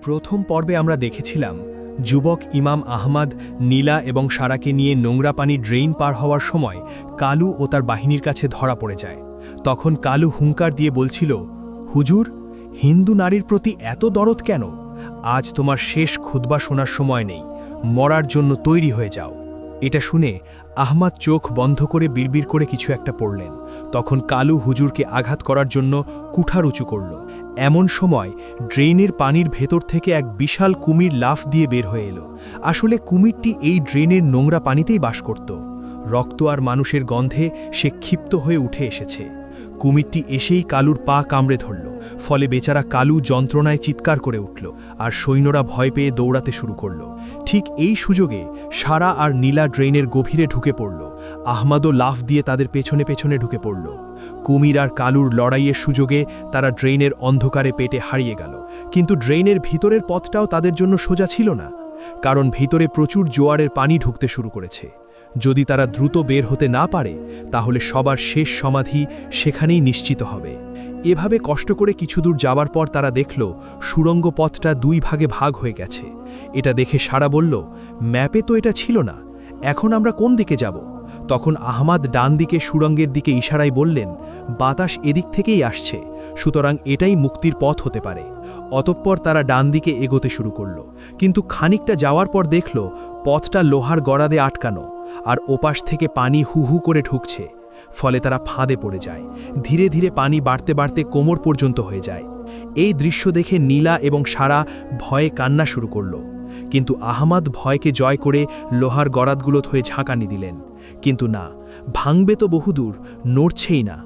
প্রথম পর্বে আমরা দেখেছিলাম যুবক ইমাম আহমদ নীলা এবং সারাকে নিয়ে নোংরা পানি ড্রেইন পার হওয়ার সময় কালু ও তার বাহিনীর কাছে ধরা পড়ে যায়। তখন কালু হুঙ্কার দিয়ে বলছিল, হুজুর, হিন্দু নারীর প্রতি এত দরদ কেন? আজ তোমার শেষ খুতবা শোনার সময় নেই, মরার জন্য তৈরি হয়ে যাও। এটা শুনে আহমদ চোখ বন্ধ করে বিড়বিড় করে কিছু একটা পড়লেন। তখন কালু হুজুরকে আঘাত করার জন্য কুঠার উঁচু করল। এমন সময় ড্রেনের পানির ভেতর থেকে এক বিশাল কুমির লাফ দিয়ে বের হয়ে এলো। আসলে কুমিরটি এই ড্রেনের নোংরা পানিতেই বাস করত। রক্ত আর মানুষের গন্ধে সে ক্ষিপ্ত হয়ে উঠে এসেছে। কুমিরটি এসেই কালুর পা কামড়ে ধরল। ফলে বেচারা কালু যন্ত্রণায় চিৎকার করে উঠল, আর সৈন্যরা ভয় পেয়ে দৌড়াতে শুরু করল। ঠিক এই সুযোগে সারা আর নীলা ড্রেনের গভীরে ঢুকে পড়ল। আহমদও লাফ দিয়ে তাদের পেছনে পেছনে ঢুকে পড়ল। কুমির আর কালুর লড়াইয়ের সুযোগে তারা ড্রেনের অন্ধকারে পেটে হারিয়ে গেল। কিন্তু ড্রেনের ভিতরের পথটাও তাদের জন্য সোজা ছিল না, কারণ ভিতরে প্রচুর জোয়ারের পানি ঢুকতে শুরু করেছে। যদি তারা দ্রুত বের হতে না পারে, তাহলে সবার শেষ সমাধি সেখানেই নিশ্চিত হবে। এভাবে কষ্ট করে কিছু দূর যাওয়ার পর তারা দেখল সুড়ঙ্গ পথটা দুই ভাগে ভাগ হয়ে গেছে। এটা দেখে সারা বলল, ম্যাপে তো এটা ছিল না, এখন আমরা কোন দিকে যাব? তখন আহমদ ডান দিকে সুড়ঙ্গের দিকে ইশারায় বললেন, বাতাস এদিক থেকেই আসছে, সুতরাং এটাই মুক্তির পথ হতে পারে। অতঃপর তারা ডান দিকে এগোতে শুরু করল। কিন্তু খানিকটা যাওয়ার পর দেখল পথটা লোহার গড়াদে আটকানো, আর ওপাশ থেকে পানি হু হু করে ঢুকছে। ফলে তারা ফাঁদে পড়ে যায়। ধীরে ধীরে পানি বাড়তে বাড়তে কোমর পর্যন্ত হয়ে যায়। এই দৃশ্য দেখে নীলা এবং সারা ভয়ে কান্না শুরু করল। কিন্তু আহমদ ভয়কে জয় করে লোহার গড়াদগুলো হয়ে ঝাঁকানি দিলেন। কিন্তু না, ভাঙবে তো বহুদূর, নড়ছেই না।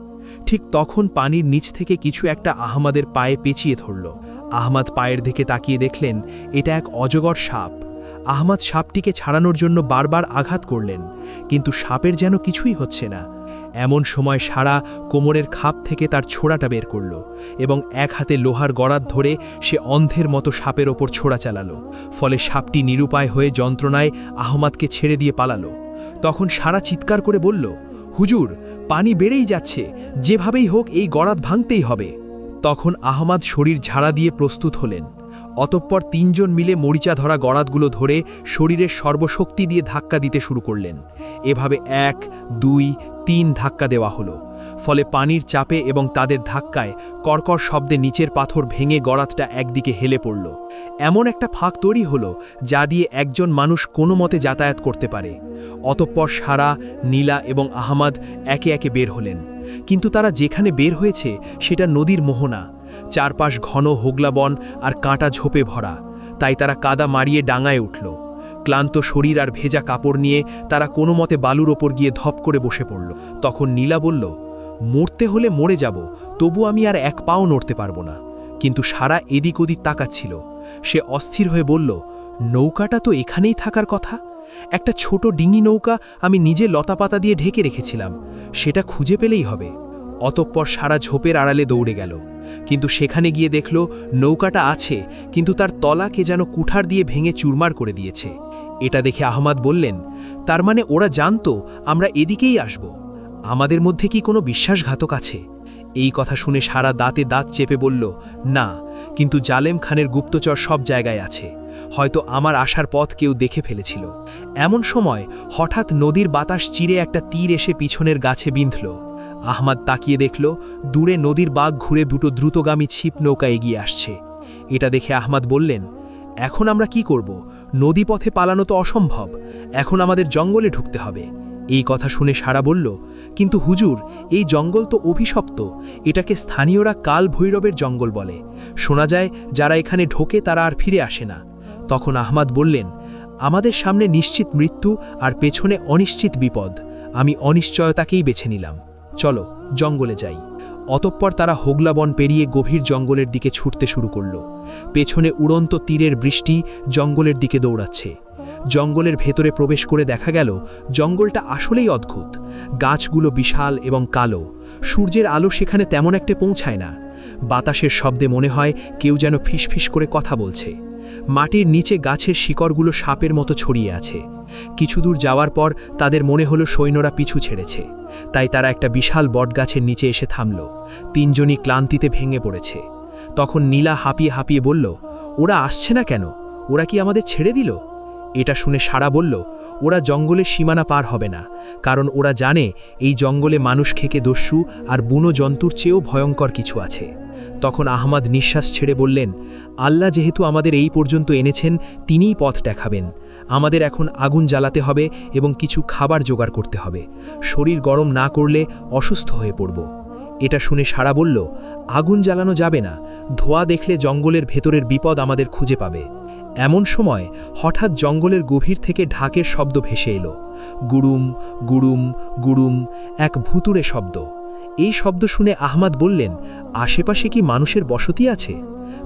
ঠিক তখন পানির নিচ থেকে কিছু একটা আহমদের পায়ে পেঁচিয়ে ধরল। আহমদ পায়ের দিকে তাকিয়ে দেখলেন এটা এক অজগর সাপ। আহমদ সাপটিকে ছাড়ানোর জন্য বারবার আঘাত করলেন, কিন্তু সাপের যেন কিছুই হচ্ছে না। এমন সময় সারা কোমরের খাপ থেকে তার ছোড়াটা বের করল এবং এক হাতে লোহার গড়াত ধরে সে অন্ধের মতো সাপের ওপর ছোড়া চালালো। ফলে সাপটি নিরুপায় হয়ে যন্ত্রণায় আহমদকে ছেড়ে দিয়ে পালালো। তখন সারা চিৎকার করে বলল, হুজুর, পানি বেড়েই যাচ্ছে, যেভাবেই হোক এই গড়াত ভাঙতেই হবে। তখন আহমদ শরীর ঝাড়া দিয়ে প্রস্তুত হলেন। অতঃপর তিনজন মিলে মরিচা ধরা গড়াতগুলো ধরে শরীরের সর্বশক্তি দিয়ে ধাক্কা দিতে শুরু করলেন। এভাবে 1, 2, 3 ধাক্কা দেওয়া হলো। ফলে পানির চাপে এবং তাদের ধাক্কায় কর্কর শব্দে নিচের পাথর ভেঙে গড়াতটা একদিকে হেলে পড়ল। এমন একটা ফাঁক তৈরি হলো যা দিয়ে একজন মানুষ কোনো মতে যাতায়াত করতে পারে। অতঃপর সারা, নীলা এবং আহমদ একে একে বের হলেন। কিন্তু তারা যেখানে বের হয়েছে সেটা নদীর মোহনা। চারপাশ ঘন হোগলা বন আর কাঁটা ঝোপে ভরা। তাই তারা কাদা মারিয়ে ডাঙায় উঠল। ক্লান্ত শরীর আর ভেজা কাপড় নিয়ে তারা কোনো মতে বালুর ওপর গিয়ে ধপ করে বসে পড়ল। তখন নীলা বলল, মরতে হলে মরে যাব, তবু আমি আর এক পাও নড়তে পারবো না। কিন্তু সারা এদিক ওদিক তাকাচ্ছিল। সে অস্থির হয়ে বলল, নৌকাটা তো এখানেই থাকার কথা। একটা ছোট ডিঙি নৌকা আমি নিজে লতাপাতা দিয়ে ঢেকে রেখেছিলাম, সেটা খুঁজে পেলেই হবে। অতঃপর সারা ঝোপের আড়ালে দৌড়ে গেল। কিন্তু সেখানে গিয়ে দেখল নৌকাটা আছে, কিন্তু তার তলা কে যেন কুঠার দিয়ে ভেঙে চুরমার করে দিয়েছে। এটা দেখে আহমদ বললেন, তার মানে ওরা জানতো আমরা এদিকেই আসব। আমাদের মধ্যে কি কোনো বিশ্বাসঘাতক আছে? এই কথা শুনে সারা দাঁতে দাঁত চেপে বলল, না, কিন্তু জালেম খানের গুপ্তচর সব জায়গায় আছে। হয়তো আমার আসার পথ কেউ দেখে ফেলেছিল। এমন সময় হঠাৎ নদীর বাতাস চিরে একটা তীর এসে পিছনের গাছে বিঁধল। আহমদ তাকিয়ে দেখল দূরে নদীর বাঘ ঘুরে দুটো দ্রুতগামী ছিপ নৌকা এগিয়ে আসছে। এটা দেখে আহমদ বললেন, এখন আমরা কি করব? নদীপথে পালানো তো অসম্ভব, এখন আমাদের জঙ্গলে ঢুকতে হবে। এই কথা শুনে সারা বলল, কিন্তু হুজুর, এই জঙ্গল তো অভিশপ্ত, এটাকে স্থানীয়রা কাল ভৈরবের জঙ্গল বলে। শোনা যায় যারা এখানে ঢোকে তারা আর ফিরে আসে না। তখন আহমদ বললেন, আমাদের সামনে নিশ্চিত মৃত্যু আর পেছনে অনিশ্চিত বিপদ, আমি অনিশ্চয়তাকেই বেছে নিলাম। চলো জঙ্গলে যাই। অতঃপর তারা হোগলা বন পেরিয়ে গভীর জঙ্গলের দিকে ছুটতে শুরু করল। পেছনে উড়ন্ত তীরের বৃষ্টি জঙ্গলের দিকে দৌড়াচ্ছে। জঙ্গলের ভেতরে প্রবেশ করে দেখা গেল জঙ্গলটা আসলেই অদ্ভুত। গাছগুলো বিশাল এবং কালো। সূর্যের আলো সেখানে তেমন একটা পৌঁছায় না। বাতাসের শব্দে মনে হয় কেউ যেন ফিসফিস করে কথা বলছে। মাটির নিচে গাছের শিকড়গুলো সাপের মতো ছড়িয়ে আছে। কিছু দূর যাওয়ার পর তাদের মনে হলো সৈন্যরা পিছু ছেড়েছে। তাই তারা একটা বিশাল বটগাছের নিচে এসে থামল। তিনজনই ক্লান্তিতে ভেঙে পড়েছে। তখন নীলা হাঁপিয়ে হাঁপিয়ে বলল, ওরা আসছে না কেন? ওরা কি আমাদের ছেড়ে দিল? এটা শুনে সারা বলল, ওরা জঙ্গলের সীমানা পার হবে না, কারণ ওরা জানে এই জঙ্গলে মানুষ খেকে দস্যু আর বুনো জন্তুর চেয়েও ভয়ঙ্কর কিছু আছে। তখন আহমাদ নিঃশ্বাস ছেড়ে বললেন, আল্লাহ যেহেতু আমাদের এই পর্যন্ত এনেছেন, তিনিই পথ দেখাবেন। আমাদের এখন আগুন জ্বালাতে হবে এবং কিছু খাবার জোগাড় করতে হবে। শরীর গরম না করলে অসুস্থ হয়ে পড়ব। এটা শুনে সারা বলল, আগুন জ্বালানো যাবে না, ধোঁয়া দেখলে জঙ্গলের ভেতরের বিপদ আমাদের খুঁজে পাবে। এমন সময় হঠাৎ জঙ্গলের গভীর থেকে ঢাকের শব্দ ভেসে এলো। গুড়ুম গুড়ুম গুড়ুম, এক ভুতুড়ে শব্দ। এই শব্দ শুনে আহমাদ বললেন, আশেপাশে কি মানুষের বসতি আছে?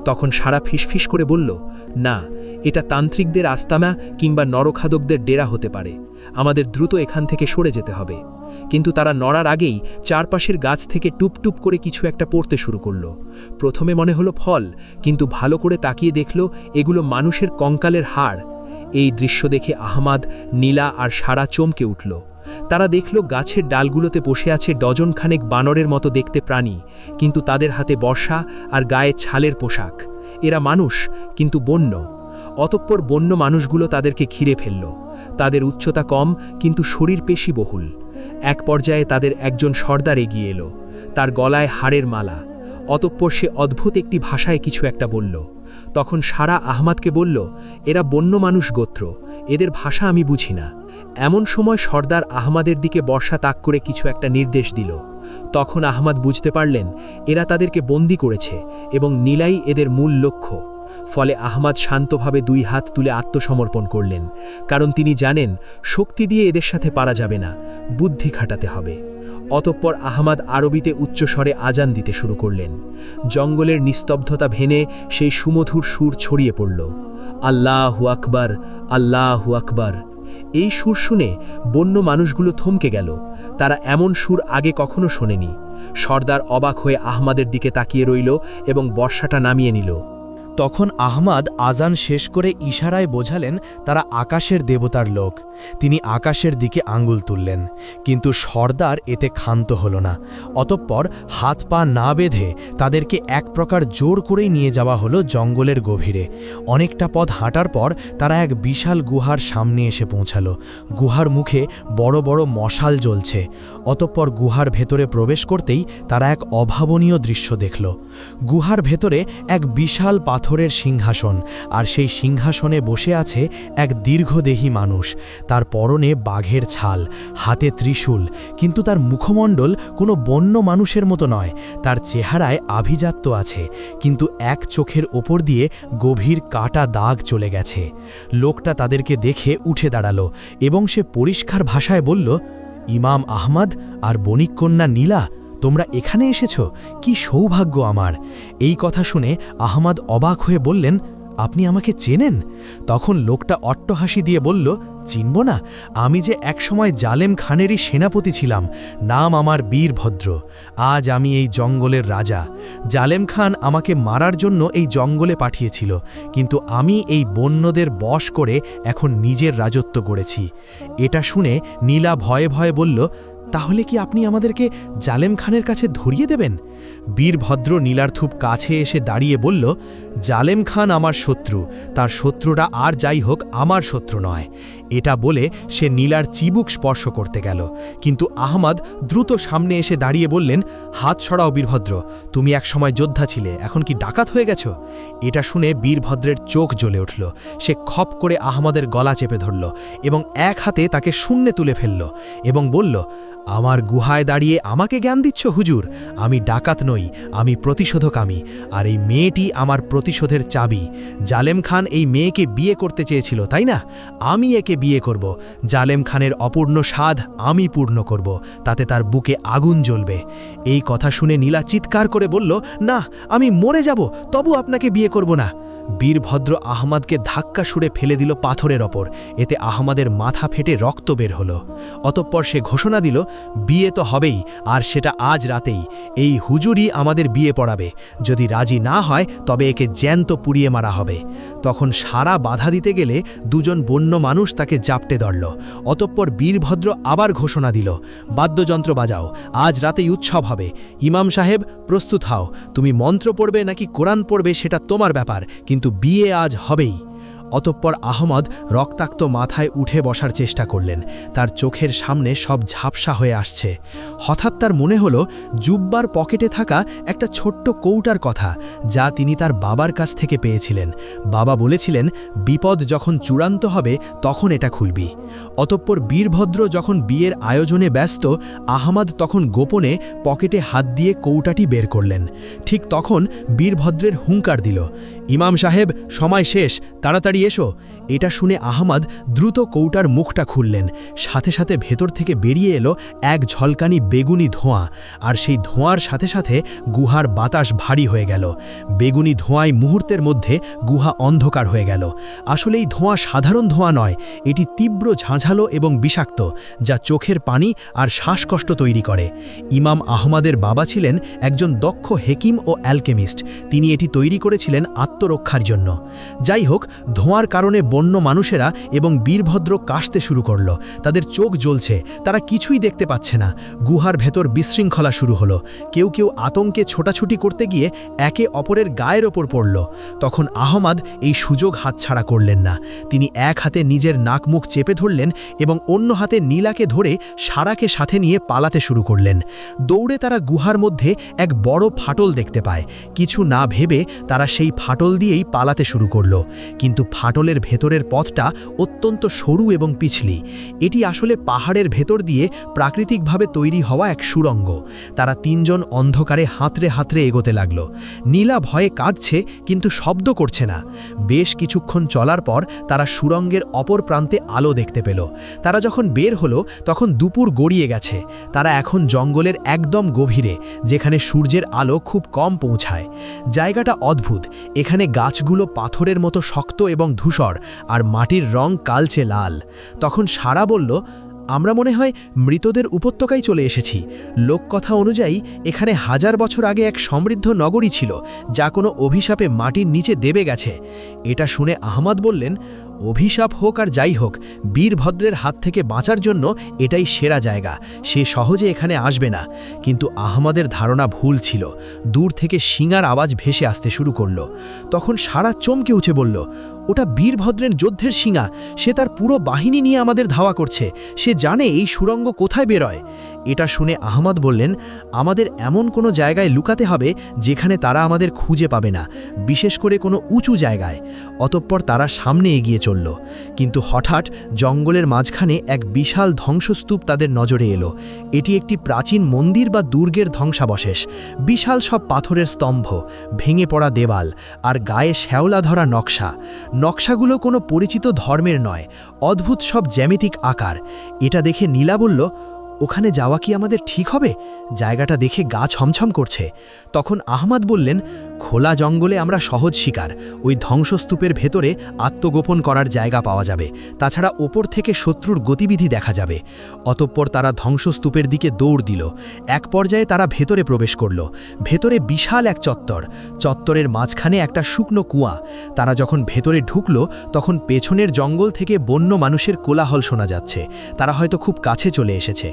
তখন সারা ফিসফিস করে বলল, না, এটা তান্ত্রিকদের আস্তানা কিংবা নরখাদকদের ডেরা হতে পারে। আমাদের দ্রুত এখান থেকে সরে যেতে হবে। কিন্তু তারা নড়ার আগেই চারপাশের গাছ থেকে টুপটুপ করে কিছু একটা পড়তে শুরু করল। প্রথমে মনে হলো ফল, কিন্তু ভালো করে তাকিয়ে দেখল এগুলো মানুষের কঙ্কালের হাড়। এই দৃশ্য দেখে আহমাদ, নীলা আর সারা চমকে উঠল। তারা দেখল গাছের ডালগুলোতে বসে আছে ডজনখানেক বানরের মতো দেখতে প্রাণী, কিন্তু তাদের হাতে বর্ষা আর গায়ে ছালের পোশাক। এরা মানুষ, কিন্তু বন্য। অতঃপর বন্য মানুষগুলো তাদেরকে ঘিরে ফেলল। তাদের উচ্চতা কম, কিন্তু শরীর পেশি বহুল। এক পর্যায়ে তাদের একজন সর্দার এগিয়ে এলো, তার গলায় হাড়ের মালা। অতঃপর সে অদ্ভুত একটি ভাষায় কিছু একটা বলল। তখন সারা আহমাদকে বলল, এরা বন্য মানুষ গোত্র, এদের ভাষা আমি বুঝি না। এমন সময় সর্দার আহমাদের দিকে বর্ষা তাক করে কিছু একটা নির্দেশ দিল। তখন আহমাদ বুঝতে পারলেন এরা তাদেরকে বন্দী করেছে এবং নীলাই এদের মূল লক্ষ্য। ফলে আহমাদ শান্তভাবে দুই হাত তুলে আত্মসমর্পণ করলেন, কারণ তিনি জানেন শক্তি দিয়ে এদের সাথে পারা যাবে না, বুদ্ধি খাটাতে হবে। অতঃপর আহমাদ আরবিতে উচ্চস্বরে আজান দিতে শুরু করলেন। জঙ্গলের নিস্তব্ধতা ভেঙে সেই সুমধুর সুর ছড়িয়ে পড়ল, আল্লাহু আকবার, আল্লাহু আকবার। এই সুর শুনে বন্য মানুষগুলো থমকে গেল। তারা এমন সুর আগে কখনো শোনেনি। সর্দার অবাক হয়ে আহমাদের দিকে তাকিয়ে রইল এবং বর্ষাটা নামিয়ে নিল। তখন আহমাদ আজান শেষ করে ইশারায় বোঝালেন তারা আকাশের দেবতার লোক। তিনি আকাশের দিকে আঙ্গুল তুললেন, কিন্তু সর্দার এতে ক্ষান্ত হল না। অতঃপর হাত পা না বেঁধে তাদেরকে এক প্রকার জোর করেই নিয়ে যাওয়া হলো জঙ্গলের গভীরে। অনেকটা পথ হাঁটার পর তারা এক বিশাল গুহার সামনে এসে পৌঁছাল। গুহার মুখে বড় বড় মশাল জ্বলছে। অতঃপর গুহার ভেতরে প্রবেশ করতেই তারা এক অভাবনীয় দৃশ্য দেখল। গুহার ভেতরে এক বিশাল পাথরের সিংহাসন, আর সেই সিংহাসনে বসে আছে এক দীর্ঘদেহী মানুষ। তার পরনে বাঘের ছাল, হাতে ত্রিশূল, কিন্তু তার মুখমণ্ডল কোনো বন্য মানুষের মতো নয়। তার চেহারায় আভিজাত্য আছে, কিন্তু এক চোখের ওপর দিয়ে গভীর কাটা দাগ চলে গেছে। লোকটা তাদেরকে দেখে উঠে দাঁড়ালো এবং সে পরিষ্কার ভাষায় বলল, ইমাম আহমদ আর বণিককন্যা নীলা, তোমরা এখানে এসেছ, কি সৌভাগ্য আমার। এই কথা শুনে আহমদ অবাক হয়ে বললেন, আপনি আমাকে চেনেন? তখন লোকটা অট্টহাসি দিয়ে বলল, চিনব না? আমি যে একসময় জালেম খানেরই সেনাপতি ছিলাম। নাম আমার বীরভদ্র। আজ আমি এই জঙ্গলের রাজা। জালেম খান আমাকে মারার জন্য এই জঙ্গলে পাঠিয়েছিল, কিন্তু আমি এই বন্যদের বশ করে এখন নিজের রাজত্ব গড়েছি। এটা শুনে নীলা ভয়ে ভয়ে বলল, তাহলে কি আপনি আমাদেরকে জালেম খানের কাছে ধরিয়ে দেবেন? বীরভদ্র নীলার খুব কাছে এসে দাঁড়িয়ে বলল, জালেম খান আমার শত্রু, তার শত্রুরা আর যাই হোক আমার শত্রু নয়। এটা বলে সে নীলার চিবুক স্পর্শ করতে গেল, কিন্তু আহমদ দ্রুত সামনে এসে দাঁড়িয়ে বললেন, হাত সরাও বীরভদ্র, তুমি একসময় যোদ্ধা ছিলে, এখন কি ডাকাত হয়ে গেছ? এটা শুনে বীরভদ্রের চোখ জ্বলে উঠল। সে খপ করে আহমদের গলা চেপে ধরল এবং এক হাতে তাকে শূন্যে তুলে ফেলল এবং বলল, আমার গুহায় দাঁড়িয়ে আমাকে জ্ঞান দিচ্ছ হুজুর? আমি ডাকাত নই, আমি প্রতিশোধকামী, আর এই মেয়েটি আমার প্রতিশোধের চাবি। জালেম খান এই মেয়েকে বিয়ে করতে চেয়েছিল, তাই না? আমি একে বিয়ে করব। জালেম খানের অপূর্ণ স্বাদ আমি পূর্ণ করব, তাতে তার বুকে আগুন জ্বলবে। এই কথা শুনে নীলা চিৎকার করে বলল, না, আমি মরে যাব, তবু আপনাকে বিয়ে করব না। বীরভদ্র আহমদকে ধাক্কা সুরে ফেলে দিল পাথরের ওপর। এতে আহমদের মাথা ফেটে রক্ত বের হলো। অতঃপর সে ঘোষণা দিল, বিয়ে তো হবেই, আর সেটা আজ রাতেই। এই হুজুরই আমাদের বিয়ে পড়াবে। যদি রাজি না হয় তবে একে জ্যান্ত পুড়িয়ে মারা হবে। তখন সারা বাধা দিতে গেলে দুজন বন্য মানুষ তাকে জাপটে ধরল। অতঃপর বীরভদ্র আবার ঘোষণা দিল, বাদ্যযন্ত্র বাজাও, আজ রাতেই উৎসব হবে। ইমাম সাহেব, প্রস্তুত হও। তুমি মন্ত্র পড়বে নাকি কোরআন পড়বে সেটা তোমার ব্যাপার, কিন্তু কিন্তু বিয়ে আজ হবেই। অতঃপর আহমদ রক্তাক্ত মাথায় উঠে বসার চেষ্টা করলেন। তার চোখের সামনে সব ঝাপসা হয়ে আসছে। হঠাৎ তার মনে হলো জুব্বার পকেটে থাকা একটা ছোট্ট কৌটার কথা, যা তিনি তার বাবার কাছ থেকে পেয়েছিলেন। বাবা বলেছিলেন, বিপদ যখন চূড়ান্ত হবে তখন এটা খুলবি। অতঃপর বীরভদ্র যখন বিয়ের আয়োজনে ব্যস্ত, আহমদ তখন গোপনে পকেটে হাত দিয়ে কৌটাটি বের করলেন। ঠিক তখন বীরভদ্রের হুঙ্কার দিল, ইমাম সাহেব, সময় শেষ, তাড়াতাড়ি এসো। এটা শুনে আহমদ দ্রুত কৌটার মুখটা খুললেন। সাথে সাথে ভেতর থেকে বেরিয়ে এলো এক ঝলকানি বেগুনি ধোঁয়া, আর সেই ধোঁয়ার সাথে সাথে গুহার বাতাস ভারী হয়ে গেল। বেগুনি ধোঁয়ায় মুহূর্তের মধ্যে গুহা অন্ধকার হয়ে গেল। আসলে এই ধোঁয়া সাধারণ ধোঁয়া নয়, এটি তীব্র ঝাঁঝালো এবং বিষাক্ত, যা চোখের পানি আর শ্বাসকষ্ট তৈরি করে। ইমাম আহমদের বাবা ছিলেন একজন দক্ষ হেকিম ও অ্যালকেমিস্ট। তিনি এটি তৈরি করেছিলেন আত্মরক্ষার জন্য। যাই হোক, ধোঁয়ার কারণে বন্য মানুষেরা এবং বীরভদ্র কাশতে শুরু করল। তাদের চোখ জ্বলছে, তারা কিছুই দেখতে পাচ্ছে না। গুহার ভেতর বিশৃঙ্খলা শুরু হলো। কেউ কেউ আতঙ্কে ছোটাছুটি করতে গিয়ে একে অপরের গায়ের ওপর পড়ল। তখন আহমদ এই সুযোগ হাতছাড়া করলেন না। তিনি এক হাতে নিজের নাক মুখ চেপে ধরলেন এবং অন্য হাতে নীলাকে ধরে সারাকে সাথে নিয়ে পালাতে শুরু করলেন। দৌড়ে তারা গুহার মধ্যে এক বড় ফাটল দেখতে পায়। কিছু না ভেবে তারা সেই ফাটল দিয়েই পালাতে শুরু করল। কিন্তু ফাটলের ভেতরের পথটা অত্যন্ত সরু এবং পিছলি। এটি আসলে পাহাড়ের ভেতর দিয়ে প্রাকৃতিকভাবে তৈরি হওয়া এক সুড়ঙ্গ। তারা তিনজন অন্ধকারে হাতড়ে হাতড়ে এগোতে লাগল। নীলা ভয়ে কাঁদছে, কিন্তু শব্দ করছে না। বেশ কিছুক্ষণ চলার পর তারা সুড়ঙ্গের অপর প্রান্তে আলো দেখতে পেল। তারা যখন বের হলো তখন দুপুর গড়িয়ে গেছে। তারা এখন জঙ্গলের একদম গভীরে, যেখানে সূর্যের আলো খুব কম পৌঁছায়। জায়গাটা অদ্ভুত। এখানে গাছগুলো পাথরের মতো শক্ত এবং ধূসর, আর মাটির রং কালচে লাল। তখন সারা বলল, আমরা মনে হয় মৃতদের উপত্যকায় চলে এসেছি। লোককথা অনুযায়ী এখানে 1000 বছর আগে এক সমৃদ্ধ নগরী ছিল, যা কোনো অভিশাপে মাটির নিচে দেবে গেছে। এটা শুনে আহমদ বললেন, অভিশাপ হোক আর যাই হোক, বীরভদ্রের হাত থেকে বাঁচার জন্য এটাই সেরা জায়গা। সে সহজে এখানে আসবে না। কিন্তু আহমদের ধারণা ভুল ছিল। দূর থেকে শিঙার আওয়াজ ভেসে আসতে শুরু করল। তখন সারা চমকে উঠে বলল, ওটা বীরভদ্রের যুদ্ধের শিঙা। সে তার পুরো বাহিনী নিয়ে আমাদের ধাওয়া করছে। সে জানে এই সুড়ঙ্গ কোথায় বেরোয়। এটা শুনে আহমদ বললেন, আমাদের এমন কোনো জায়গায় লুকাতে হবে যেখানে তারা আমাদের খুঁজে পাবে না, বিশেষ করে কোনো উঁচু জায়গায়। অতঃপর তারা সামনে এগিয়ে চলল। কিন্তু হঠাৎ জঙ্গলের মাঝখানে এক বিশাল ধ্বংসস্তূপ তাদের নজরে এলো। এটি একটি প্রাচীন মন্দির বা দুর্গের ধ্বংসাবশেষ। বিশাল সব পাথরের স্তম্ভ, ভেঙে পড়া দেওয়াল, আর গায়ে শ্যাওলা ধরা নকশা। নকশাগুলো কোনো পরিচিত ধর্মের নয়, অদ্ভুত সব জ্যামিতিক আকার। এটা দেখে নীলা বলল, ওখানে যাওয়া কি আমাদের ঠিক হবে? জায়গাটা দেখে গা ছমছম করছে। তখন আহমদ বললেন, খোলা জঙ্গলে আমরা সহজ শিকার। ওই ধ্বংসস্তূপের ভেতরে আত্মগোপন করার জায়গা পাওয়া যাবে। তাছাড়া ওপর থেকে শত্রুর গতিবিধি দেখা যাবে। অতঃপর তারা ধ্বংসস্তূপের দিকে দৌড় দিল। এক পর্যায়ে তারা ভেতরে প্রবেশ করল। ভেতরে বিশাল এক চত্বর। চত্বরের মাঝখানে একটা শুকনো কুয়া। তারা যখন ভেতরে ঢুকল তখন পেছনের জঙ্গল থেকে বন্য মানুষের কোলাহল শোনা যাচ্ছে। তারা হয়তো খুব কাছে চলে এসেছে।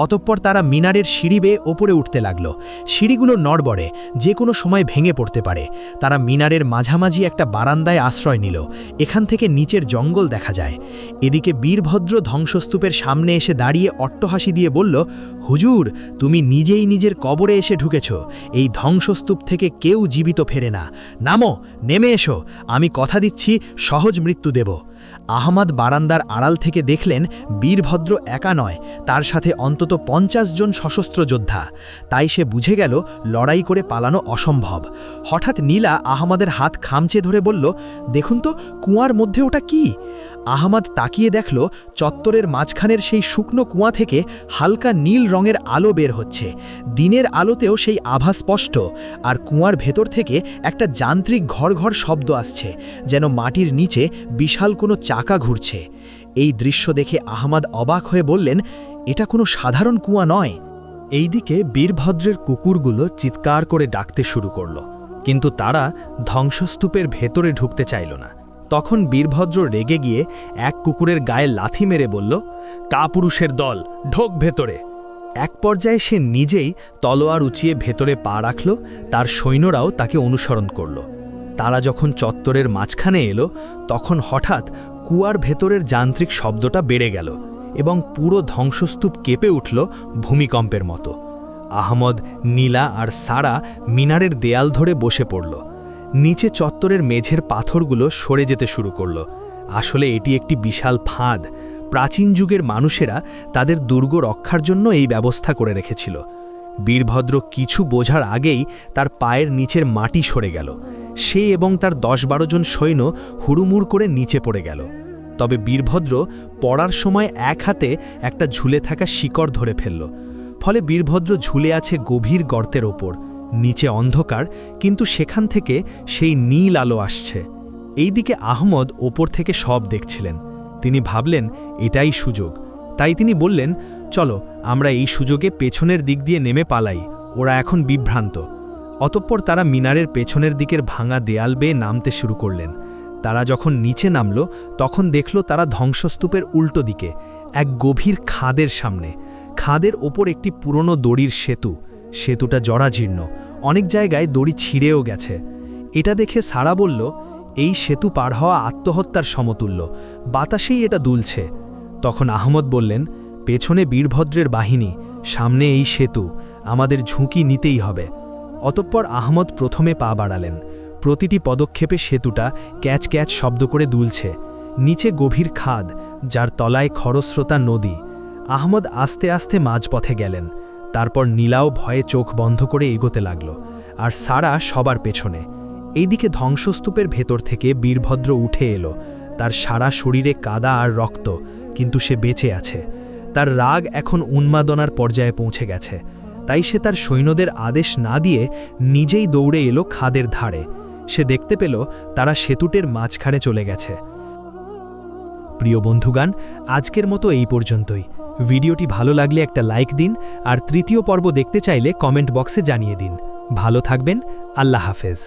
অতঃপর তারা মিনারের সিঁড়ি বেয়ে ওপরে উঠতে লাগল। সিঁড়িগুলো নড়বড়ে, যে কোনো সময় ভেঙে পড়তে পারে। তারা মিনারের মাঝামাঝি একটা বারান্দায় আশ্রয় নিল। এখান থেকে নিচের জঙ্গল দেখা যায়। এদিকে বীরভদ্র ধ্বংসস্তূপের সামনে এসে দাঁড়িয়ে অট্টহাসি দিয়ে বলল, হুজুর, তুমি নিজেই নিজের কবরে এসে ঢুকেছ। এই ধ্বংসস্তূপ থেকে কেউ জীবিত ফেরে না। নামো, নেমে এসো। আমি কথা দিচ্ছি সহজ মৃত্যু দেব। আহমদ বারান্দার আড়াল থেকে দেখলেন বীরভদ্র একা নয়, তার সাথে অন্তত 50 জন সশস্ত্র যোদ্ধা। তাই সে বুঝে গেল লড়াই করে পালানো অসম্ভব। হঠাৎ নীলা আহমদের হাত খামচে ধরে বলল, দেখুন তো কুয়ার মধ্যে ওটা কি? আহমদ তাকিয়ে দেখল চত্বরের মাঝখানের সেই শুকনো কুয়া থেকে হালকা নীল রঙের আলো বের হচ্ছে। দিনের আলোতেও সেই আভা স্পষ্ট। আর কুয়ার ভেতর থেকে একটা যান্ত্রিক ঘর ঘর শব্দ আসছে, যেন মাটির নিচে বিশাল কোনো চাকা ঘুরছে। এই দৃশ্য দেখে আহমদ অবাক হয়ে বললেন, এটা কোনো সাধারণ কুয়া নয়। এইদিকে বীরভদ্রের কুকুরগুলো চিৎকার করে ডাকতে শুরু করল, কিন্তু তারা ধ্বংসস্তূপের ভেতরে ঢুকতে চাইল না। তখন বীরভদ্র রেগে গিয়ে এক কুকুরের গায়ে লাথি মেরে বলল, কাপুরুষের দল, ঢোক ভেতরে। এক পর্যায়ে সে নিজেই তলোয়ার উঁচিয়ে ভেতরে পা রাখল। তার সৈন্যরাও তাকে অনুসরণ করল। তারা যখন চত্বরের মাঝখানে এলো তখন হঠাৎ কুয়ার ভেতরের যান্ত্রিক শব্দটা বেড়ে গেল এবং পুরো ধ্বংসস্তূপ কেঁপে উঠল ভূমিকম্পের মতো। আহমদ, নীলা আর সারা মিনারের দেয়াল ধরে বসে পড়ল। নিচে চত্বরের মেঝের পাথরগুলো সরে যেতে শুরু করল। আসলে এটি একটি বিশাল ফাঁদ। প্রাচীন যুগের মানুষেরা তাদের দুর্গ রক্ষার জন্য এই ব্যবস্থা করে রেখেছিল। বীরভদ্র কিছু বোঝার আগেই তার পায়ের নিচের মাটি সরে গেল। সে এবং তার 10-12 জন সৈন্য হুড়ুমুড় করে নিচে পড়ে গেল। তবে বীরভদ্র পড়ার সময় এক হাতে একটা ঝুলে থাকা শিকড় ধরে ফেলল। ফলে বীরভদ্র ঝুলে আছে গভীর গর্তের ওপর। নিচে অন্ধকার, কিন্তু সেখান থেকে সেই নীল আলো আসছে। এইদিকে আহমদ ওপর থেকে সব দেখছিলেন। তিনি ভাবলেন এটাই সুযোগ। তাই তিনি বললেন, চলো আমরা এই সুযোগে পেছনের দিক দিয়ে নেমে পালাই, ওরা এখন বিভ্রান্ত। অতঃপর তারা মিনারের পেছনের দিকের ভাঙা দেয়াল বেয়ে নামতে শুরু করলেন। তারা যখন নিচে নামল তখন দেখল তারা ধ্বংসস্তূপের উল্টো দিকে এক গভীর খাদের সামনে। খাদের ওপর একটি পুরনো দড়ির সেতু। সেতুটা জরাজীর্ণ, অনেক জায়গায় দড়ি ছিঁড়েও গেছে। এটা দেখে সারা বলল, এই সেতু পার হওয়া আত্মহত্যার সমতুল্য, বাতাসেই এটা দুলছে। তখন আহমদ বললেন, পেছনে বীরভদ্রের বাহিনী, সামনে এই সেতু, আমাদের ঝুঁকি নিতেই হবে। অতঃপর আহমদ প্রথমে পা বাড়ালেন। প্রতিটি পদক্ষেপে সেতুটা ক্যাচ ক্যাচ শব্দ করে দুলছে। নিচে গভীর খাদ, যার তলায় খরস্রোতা নদী। আহমদ আস্তে আস্তে মাঝপথে গেলেন। তারপর নীলাও ভয়ে চোখ বন্ধ করে এগোতে লাগল, আর সারা সবার পেছনে। এইদিকে ধ্বংসস্তূপের ভেতর থেকে বীরভদ্র উঠে এলো। তার সারা শরীরে কাদা আর রক্ত, কিন্তু সে বেঁচে আছে। তার রাগ এখন উন্মাদনার পর্যায়ে পৌঁছে গেছে। তাই সে তার সৈন্যদের আদেশ না দিয়ে নিজেই দৌড়ে এলো খাদের ধারে। সে দেখতে পেল তারা সেতুটের মাঝখানে চলে গেছে। প্রিয় বন্ধুগান, আজকের মতো এই পর্যন্তই। ভিডিওটি ভালো লাগলে একটা লাইক দিন, আর তৃতীয় পর্ব দেখতে চাইলে কমেন্ট বক্সে জানিয়ে দিন। ভালো থাকবেন। আল্লাহ হাফেজ।